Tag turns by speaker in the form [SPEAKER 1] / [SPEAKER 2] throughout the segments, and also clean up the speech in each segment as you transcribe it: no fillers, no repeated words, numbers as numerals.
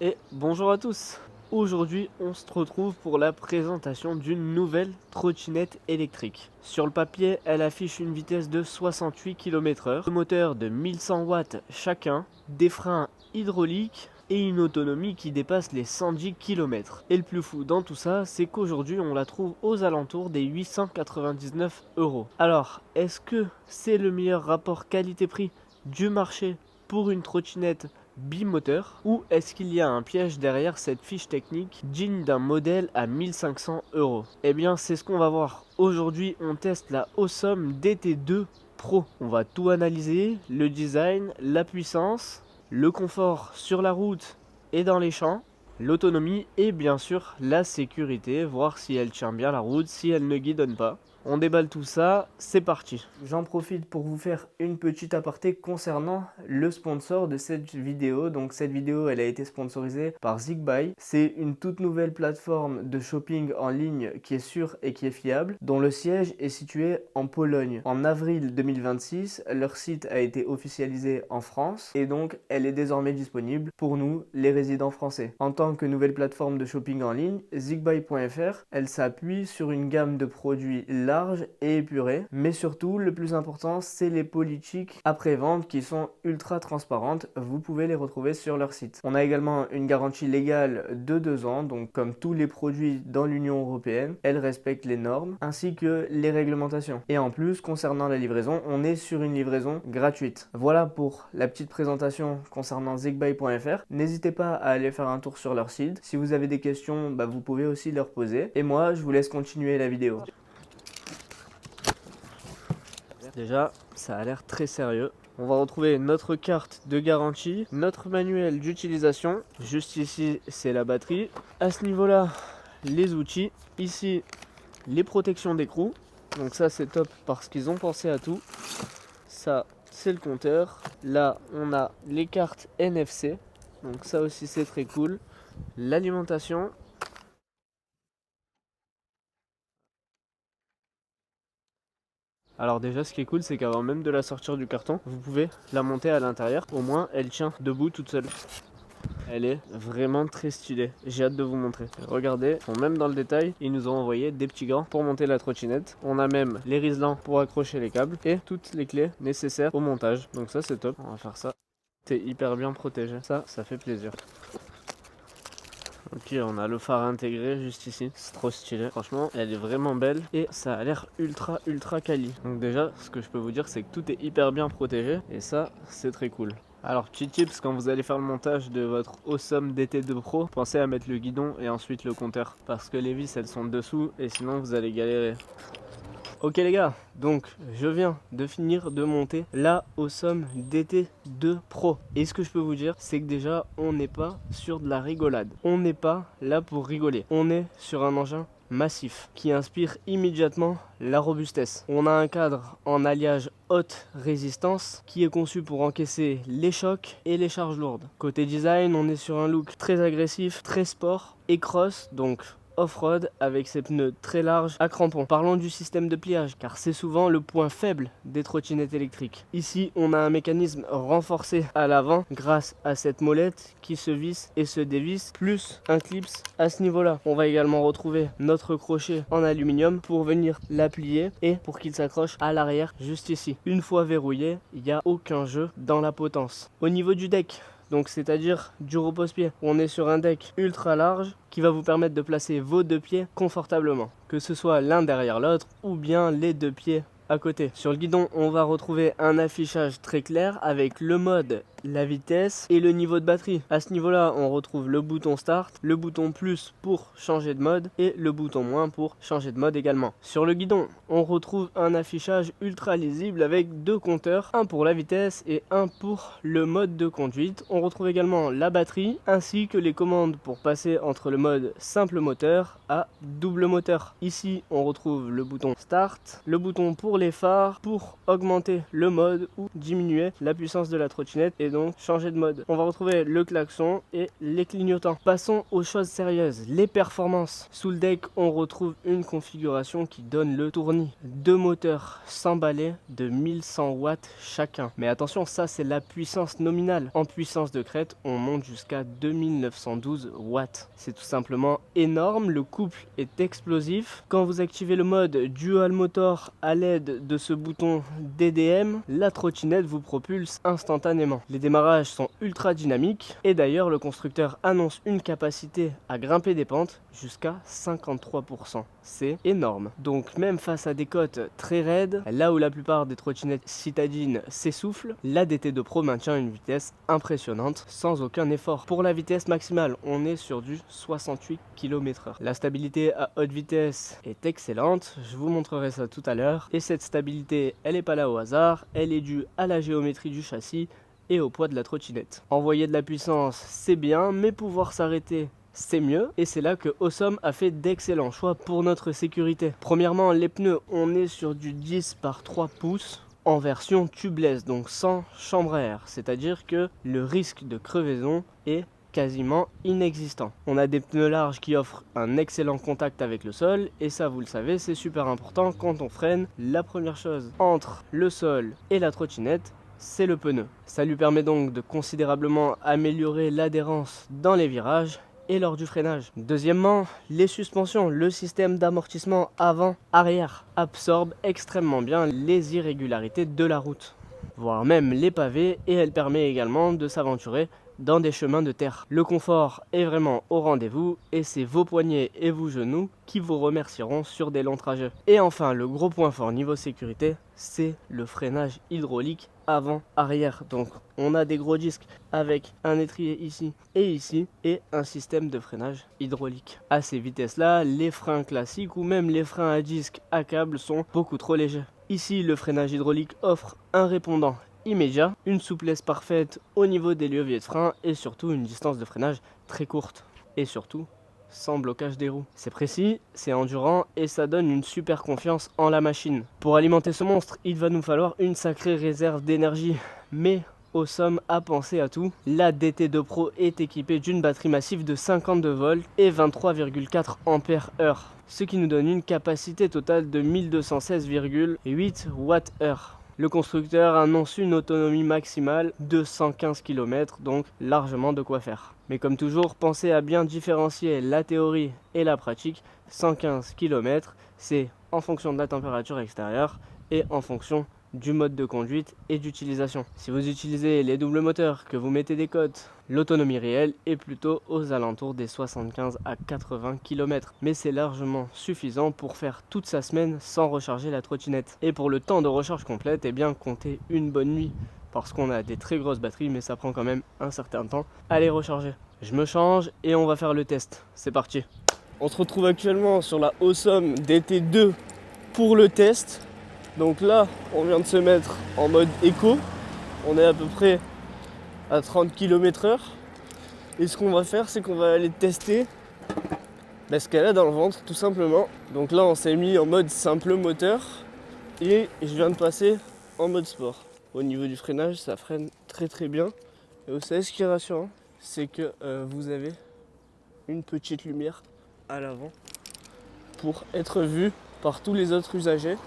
[SPEAKER 1] Et bonjour à tous. Aujourd'hui, on se retrouve pour la présentation d'une nouvelle trottinette électrique. Sur le papier, elle affiche une vitesse de 68 km/h, un moteur de 1100 watts chacun, des freins hydrauliques et une autonomie qui dépasse les 110 km. Et le plus fou dans tout ça, c'est qu'aujourd'hui, on la trouve aux alentours des 899 €. Alors, est-ce que c'est le meilleur rapport qualité-prix du marché pour une trottinette bimoteur, ou est-ce qu'il y a un piège derrière cette fiche technique digne d'un modèle à 1500 €? Eh bien, c'est ce qu'on va voir. Aujourd'hui, on teste la Awesome DT2 Pro. On va tout analyser, le design, la puissance, le confort sur la route et dans les champs, l'autonomie et bien sûr la sécurité, voir si elle tient bien la route, si elle ne guidonne pas. On déballe tout ça, c'est parti. J'en profite pour vous faire une petite aparté concernant le sponsor de cette vidéo. Donc cette vidéo, elle a été sponsorisée par ZigBuy. C'est une toute nouvelle plateforme de shopping en ligne qui est sûre et qui est fiable, dont le siège est situé en Pologne. En avril 2026, leur site a été officialisé en France et donc elle est désormais disponible pour nous, les résidents français. En tant que nouvelle plateforme de shopping en ligne, ZigBuy.fr, elle s'appuie sur une gamme de produits large et épuré, mais surtout le plus important, c'est les politiques après-vente qui sont ultra transparentes. Vous pouvez les retrouver sur leur site. On a également une garantie légale de 2 ans, donc comme tous les produits dans l'Union européenne, elle respecte les normes ainsi que les réglementations. Et en plus, concernant la livraison, on est sur une livraison gratuite. Voilà pour la petite présentation concernant ZigBuy.fr. N'hésitez pas à aller faire un tour sur leur site. Si vous avez des questions, vous pouvez aussi leur poser. Et moi, je vous laisse continuer la vidéo. Déjà, ça a l'air très sérieux. On va retrouver notre carte de garantie, notre manuel d'utilisation. Juste ici, c'est la batterie. À ce niveau-là, les outils. Ici, les protections d'écrou. Donc ça, c'est top parce qu'ils ont pensé à tout. Ça, c'est le compteur. Là, on a les cartes NFC. Donc ça aussi, c'est très cool. L'alimentation. Alors déjà, ce qui est cool, c'est qu'avant même de la sortir du carton, vous pouvez la monter à l'intérieur. Au moins, elle tient debout toute seule. Elle est vraiment très stylée. J'ai hâte de vous montrer. Regardez, même dans le détail, ils nous ont envoyé des petits gants pour monter la trottinette. On a même les riselants pour accrocher les câbles et toutes les clés nécessaires au montage. Donc ça, c'est top. On va faire ça. C'est hyper bien protégé. Ça fait plaisir. Ok, on a le phare intégré juste ici, c'est trop stylé. Franchement, elle est vraiment belle et ça a l'air ultra quali. Donc déjà, ce que je peux vous dire, c'est que tout est hyper bien protégé et ça, c'est très cool. Alors, petit tips, quand vous allez faire le montage de votre Awesome DT2 Pro, pensez à mettre le guidon et ensuite le compteur. Parce que les vis, elles sont dessous et sinon vous allez galérer. Ok les gars, donc je viens de finir de monter la Awesome DT2 Pro. Et ce que je peux vous dire, c'est que déjà, on n'est pas sur de la rigolade. On n'est pas là pour rigoler. On est sur un engin massif qui inspire immédiatement la robustesse. On a un cadre en alliage haute résistance qui est conçu pour encaisser les chocs et les charges lourdes. Côté design, on est sur un look très agressif, très sport et cross, donc off-road avec ses pneus très larges à crampons. Parlons du système de pliage car c'est souvent le point faible des trottinettes électriques. Ici on a un mécanisme renforcé à l'avant grâce à cette molette qui se visse et se dévisse plus un clips à ce niveau là. On va également retrouver notre crochet en aluminium pour venir la plier et pour qu'il s'accroche à l'arrière juste ici. Une fois verrouillé, il n'y a aucun jeu dans la potence. Au niveau du deck, donc c'est-à-dire du repose-pied. On est sur un deck ultra large qui va vous permettre de placer vos deux pieds confortablement, que ce soit l'un derrière l'autre ou bien les deux pieds à côté. Sur le guidon, on va retrouver un affichage très clair avec le mode, la vitesse et le niveau de batterie. À ce niveau-là, on retrouve le bouton start, le bouton plus pour changer de mode et le bouton moins pour changer de mode également. Sur le guidon, on retrouve un affichage ultra lisible avec 2 compteurs, un pour la vitesse et un pour le mode de conduite. On retrouve également la batterie ainsi que les commandes pour passer entre le mode simple moteur à double moteur. Ici, on retrouve le bouton start, le bouton pour les phares pour augmenter le mode ou diminuer la puissance de la trottinette et donc changer de mode. On va retrouver le klaxon et les clignotants. Passons aux choses sérieuses, les performances. Sous le deck, on retrouve une configuration qui donne le tournis. 2 moteurs 100 balais de 1100 watts chacun. Mais attention, ça c'est la puissance nominale. En puissance de crête, on monte jusqu'à 2912 watts. C'est tout simplement énorme, le couple est explosif. Quand vous activez le mode Dual Motor à l'aide de ce bouton DDM, la trottinette vous propulse instantanément. Les démarrages sont ultra dynamiques et d'ailleurs le constructeur annonce une capacité à grimper des pentes jusqu'à 53%. C'est énorme. Donc même face à des côtes très raides, là où la plupart des trottinettes citadines s'essoufflent, la DT2 Pro maintient une vitesse impressionnante sans aucun effort. Pour la vitesse maximale, on est sur du 68 km/h. La stabilité à haute vitesse est excellente, je vous montrerai ça tout à l'heure. Et cette stabilité, elle n'est pas là au hasard, elle est due à la géométrie du châssis et au poids de la trottinette. Envoyer de la puissance, c'est bien, mais pouvoir s'arrêter, c'est mieux, et c'est là que Awesome a fait d'excellents choix pour notre sécurité. Premièrement, les pneus, on est sur du 10 par 3 pouces en version tubeless, donc sans chambre à air, c'est-à-dire que le risque de crevaison est quasiment inexistant. On a des pneus larges qui offrent un excellent contact avec le sol, et ça vous le savez, c'est super important quand on freine. La première chose entre le sol et la trottinette, c'est le pneu. Ça lui permet donc de considérablement améliorer l'adhérence dans les virages et lors du freinage. Deuxièmement, les suspensions, le système d'amortissement avant-arrière absorbe extrêmement bien les irrégularités de la route, voire même les pavés, et elle permet également de s'aventurer dans des chemins de terre. Le confort est vraiment au rendez-vous et c'est vos poignets et vos genoux qui vous remercieront sur des longs trajets. Et enfin, le gros point fort niveau sécurité, c'est le freinage hydraulique avant-arrière. Donc on a des gros disques avec un étrier ici et un système de freinage hydraulique. À ces vitesses-là, les freins classiques ou même les freins à disque à câble sont beaucoup trop légers. Ici, le freinage hydraulique offre un répondant immédiat, une souplesse parfaite au niveau des leviers de frein et surtout une distance de freinage très courte et surtout sans blocage des roues. C'est précis, c'est endurant et ça donne une super confiance en la machine. Pour alimenter ce monstre, il va nous falloir une sacrée réserve d'énergie, mais Awesome a pensé à tout. La DT2 Pro est équipée d'une batterie massive de 52 volts et 23,4 ampères-heure, ce qui nous donne une capacité totale de 1216,8 Wh. Le constructeur annonce une autonomie maximale de 115 km, donc largement de quoi faire. Mais comme toujours, pensez à bien différencier la théorie et la pratique. 115 km, c'est en fonction de la température extérieure et en fonction du mode de conduite et d'utilisation. Si vous utilisez les doubles moteurs, que vous mettez des côtes, l'autonomie réelle est plutôt aux alentours des 75 à 80 km. Mais c'est largement suffisant pour faire toute sa semaine sans recharger la trottinette. Et pour le temps de recharge complète, eh bien comptez une bonne nuit. Parce qu'on a des très grosses batteries, mais ça prend quand même un certain temps à les recharger. Je me change et on va faire le test. C'est parti. On se retrouve actuellement sur la Awesome DT2 pour le test. Donc là, on vient de se mettre en mode éco. On est à peu près à 30 km/h. Et ce qu'on va faire, c'est qu'on va aller tester ce qu'elle a dans le ventre, tout simplement. Donc là, on s'est mis en mode simple moteur. Et je viens de passer en mode sport. Au niveau du freinage, ça freine très très bien. Et vous savez ce qui est rassurant, c'est que vous avez une petite lumière à l'avant pour être vu par tous les autres usagers.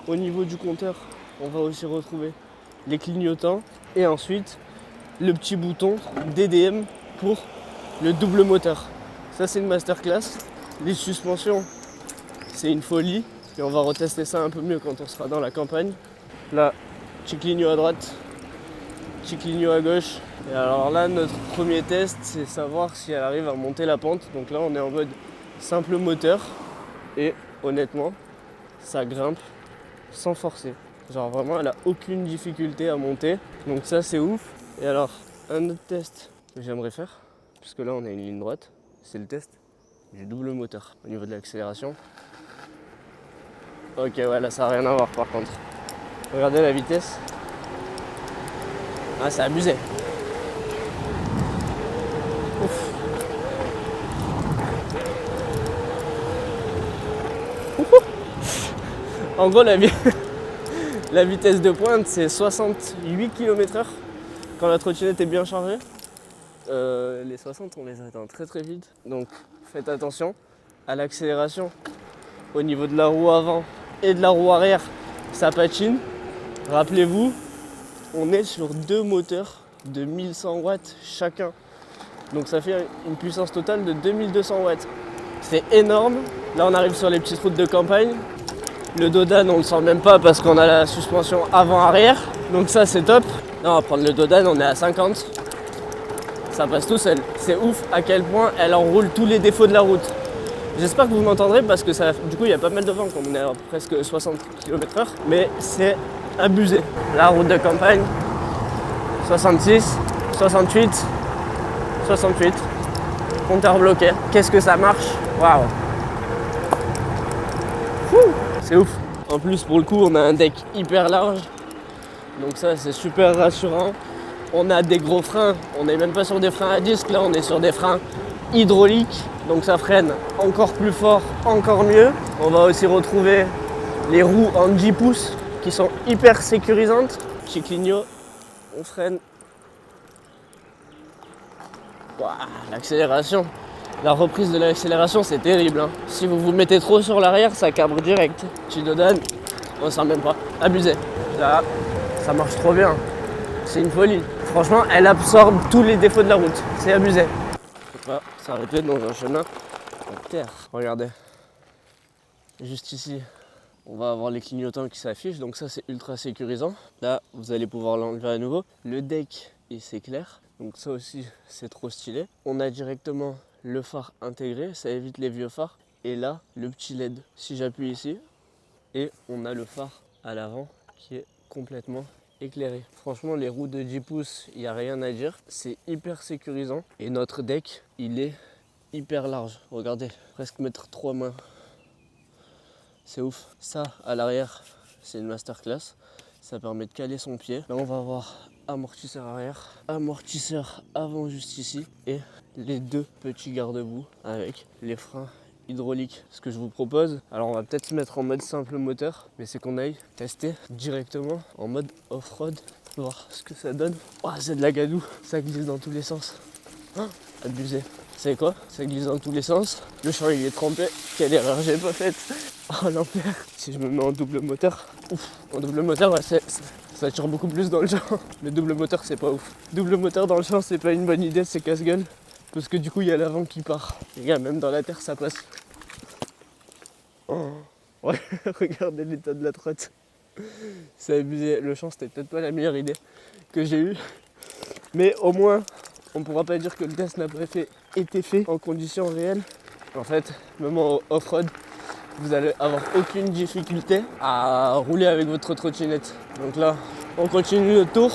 [SPEAKER 1] Au niveau du compteur, on va aussi retrouver les clignotants et ensuite le petit bouton DDM pour le double moteur. Ça, c'est une masterclass. Les suspensions, c'est une folie. Et on va retester ça un peu mieux quand on sera dans la campagne. Là, petit clignot à droite, petit clignot à gauche. Et alors là, notre premier test, c'est savoir si elle arrive à monter la pente. Donc là, on est en mode simple moteur. Et honnêtement, ça grimpe sans forcer. Genre vraiment, elle a aucune difficulté à monter. Donc ça, c'est ouf. Et alors, un autre test que j'aimerais faire, puisque là, on a une ligne droite, c'est le test du double moteur au niveau de l'accélération. Ok, ouais, là, ça n'a rien à voir par contre. Regardez la vitesse. Ah, c'est abusé. Ouf. En gros, la vitesse de pointe, c'est 68 km/h. quand la trottinette est bien chargée, les 60 on les atteint très très vite. Donc faites attention à l'accélération au niveau de la roue avant et de la roue arrière, ça patine. Rappelez-vous, on est sur 2 moteurs de 1100 watts chacun. Donc ça fait une puissance totale de 2200 watts. C'est énorme. Là on arrive sur les petites routes de campagne. Le Dodan on le sent même pas parce qu'on a la suspension avant-arrière. Donc ça c'est top. Là on va prendre le Dodan, on est à 50. Ça passe tout seul. C'est ouf à quel point elle enroule tous les défauts de la route. J'espère que vous m'entendrez parce que ça, du coup il y a pas mal de vent comme on est à presque 60 km/h. Mais c'est abusé. La route de campagne, 66, 68, 68. Compteur bloqué. Qu'est-ce que ça marche? Waouh! C'est ouf. En plus pour le coup on a un deck hyper large. Donc ça c'est super rassurant. On a des gros freins. On n'est même pas sur des freins à disque. Là on est sur des freins hydrauliques. Donc ça freine encore plus fort, encore mieux. On va aussi retrouver les roues en 10 pouces qui sont hyper sécurisantes. Petit clignot. On freine. Waouh, l'accélération. La reprise de l'accélération c'est terrible. Hein. Si vous vous mettez trop sur l'arrière, ça cabre direct. Petit Dodan, on sent même pas. Abusé. Là, ça marche trop bien. C'est une folie. Franchement, elle absorbe tous les défauts de la route. C'est abusé. Faut pas s'arrêter dans un chemin en terre. Regardez. Juste ici, on va avoir les clignotants qui s'affichent. Donc ça, c'est ultra sécurisant. Là, vous allez pouvoir l'enlever à nouveau. Le deck, il s'éclaire. Donc ça aussi, c'est trop stylé. On a directement le phare intégré. Ça évite les vieux phares. Et là, le petit LED. Si j'appuie ici, et on a le phare à l'avant qui est complètement éclairé. Franchement, les roues de 10 pouces, il n'y a rien à dire. C'est hyper sécurisant. Et notre deck, il est hyper large. Regardez, presque mettre 3 mains. C'est ouf. Ça, à l'arrière, c'est une masterclass. Ça permet de caler son pied. Là, on va avoir amortisseur arrière, amortisseur avant juste ici. Et les 2 petits garde-boue avec les freins hydraulique. Ce que je vous propose, alors on va peut-être se mettre en mode simple moteur, mais c'est qu'on aille tester directement en mode off-road pour voir ce que ça donne. Oh, c'est de la gadoue, ça glisse dans tous les sens. Oh, abusé. Vous savez quoi? Ça glisse dans tous les sens. Le champ il est trempé. Quelle erreur j'ai pas faite. Oh l'enfer. Si je me mets en double moteur, ouf, en double moteur, ouais, ça tire beaucoup plus dans le champ. Le double moteur c'est pas ouf. Double moteur dans le champ c'est pas une bonne idée, c'est casse-gueule. Parce que du coup il y a l'avant qui part. Les gars, même dans la terre ça passe. Oh. Ouais, regardez l'état de la trotte. C'est abusé. Le champ c'était peut-être pas la meilleure idée que j'ai eue. Mais au moins on pourra pas dire que le test n'a pas été fait en conditions réelles. En fait, même en off-road, vous allez avoir aucune difficulté à rouler avec votre trottinette. Donc là, on continue le tour.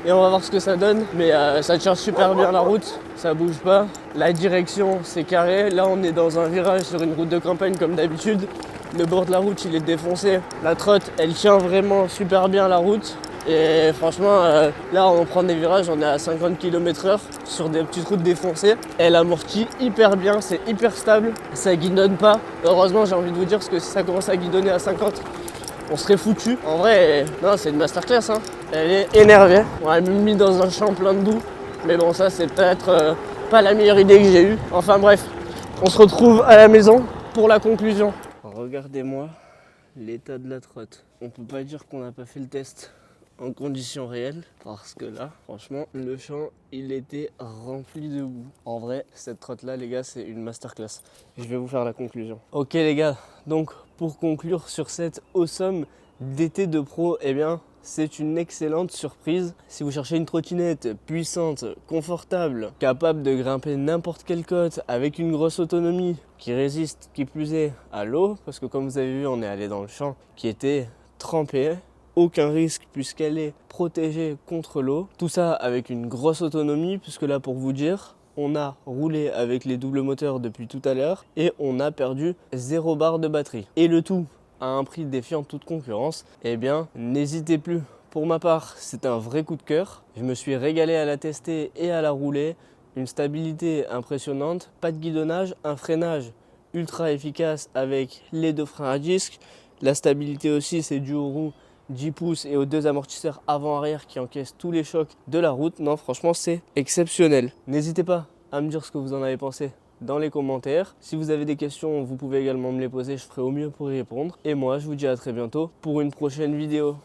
[SPEAKER 1] Et on va voir ce que ça donne, mais ça tient super bien la route, ça bouge pas. La direction c'est carré, là on est dans un virage sur une route de campagne comme d'habitude. Le bord de la route il est défoncé, la trotte elle tient vraiment super bien la route. Et franchement là on prend des virages, on est à 50 km/h sur des petites routes défoncées. Elle amortit hyper bien, c'est hyper stable, ça guidonne pas. Heureusement j'ai envie de vous dire parce que si ça commence à guidonner à 50, on serait foutu. En vrai, non, c'est une masterclass. Hein. Elle est énervée. On l'a même mis dans un champ plein de boue. Mais bon, ça, c'est peut-être pas la meilleure idée que j'ai eue. Enfin bref, on se retrouve à la maison pour la conclusion. Regardez-moi l'état de la trotte. On peut pas dire qu'on n'a pas fait le test en conditions réelles. Parce que là, franchement, le champ, il était rempli de boue. En vrai, cette trotte-là, les gars, c'est une masterclass. Je vais vous faire la conclusion. Ok les gars, donc pour conclure sur cette awesome d'été de pro, eh bien, c'est une excellente surprise. Si vous cherchez une trottinette puissante, confortable, capable de grimper n'importe quelle côte, avec une grosse autonomie, qui résiste, qui plus est, à l'eau, parce que comme vous avez vu, on est allé dans le champ qui était trempé, aucun risque puisqu'elle est protégée contre l'eau. Tout ça avec une grosse autonomie, puisque là, pour vous dire, on a roulé avec les doubles moteurs depuis tout à l'heure et on a perdu 0 barre de batterie. Et le tout à un prix défiant toute concurrence. Eh bien, n'hésitez plus. Pour ma part, c'est un vrai coup de cœur. Je me suis régalé à la tester et à la rouler. Une stabilité impressionnante, pas de guidonnage, un freinage ultra efficace avec les 2 freins à disque. La stabilité aussi, c'est dû aux roues 10 pouces et aux 2 amortisseurs avant-arrière qui encaissent tous les chocs de la route. Non, franchement, c'est exceptionnel. N'hésitez pas à me dire ce que vous en avez pensé dans les commentaires. Si vous avez des questions, vous pouvez également me les poser, je ferai au mieux pour y répondre. Et moi, je vous dis à très bientôt pour une prochaine vidéo.